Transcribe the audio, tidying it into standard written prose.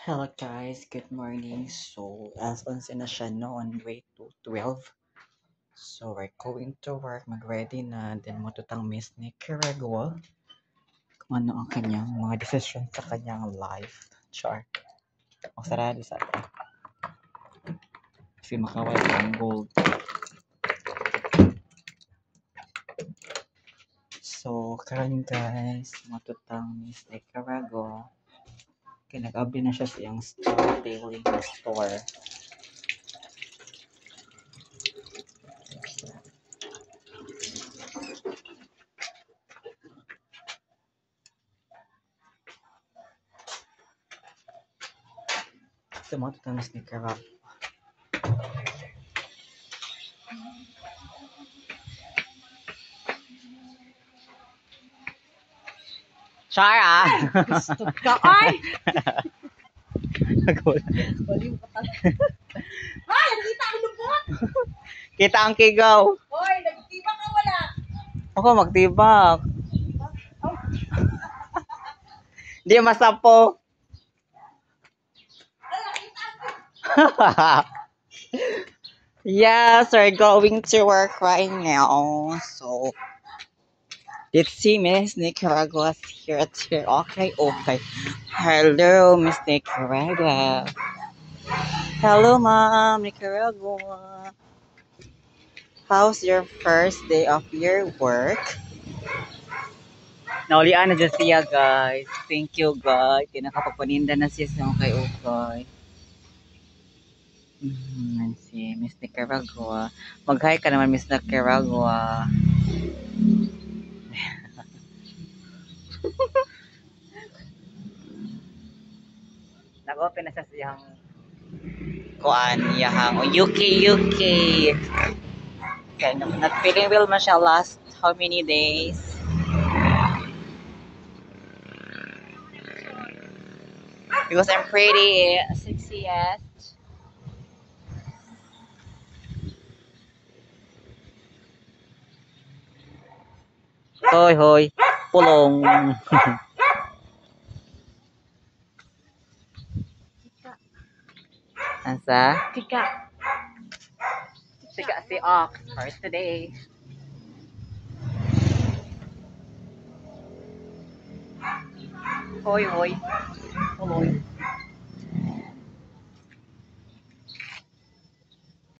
Hello guys, good morning. So, as on na siya no, on way to 12. So, we're going to work, mag-ready na, then matutang Miss Nicaragua kung ano ang kanyang mga decision sa kanyang life. Char. Ang sarado sa atin. Kasi makawal ang gold. So, karon guys, matutang Miss Nicaragua. Kinag-abli na siya sa iyang store, daily store. So, matutang Miss Nicaragua. Chara! Gusto ka, ay! Nagulat. Baliw ka talaga. Ay, nakita ang lubot! Kita ang kigaw. Hoy, nagtiba ka wala! Ako magtibak. Di masapo. Yes, we're going to work right now. So, let's see Miss Nicaragua's here. It's here. Okay. Hello, Miss Nicaragua. Hello, Mom Nicaragua. How's your first day of your work? Naulian na dyan siya, guys. Thank you, guys. Kinakapagpaninda na siya sa mga kay-ukay. Si Miss Nicaragua. Mag-hi ka naman, Miss Nicaragua. Nag-open na siya siyang kuan, yahang UK. Kaya not feeling well man siya last how many days. Because I'm pretty sexy yet. Hoy, pulong. Asa? Tika. Sika si Ox for today. Hoy. Pulong.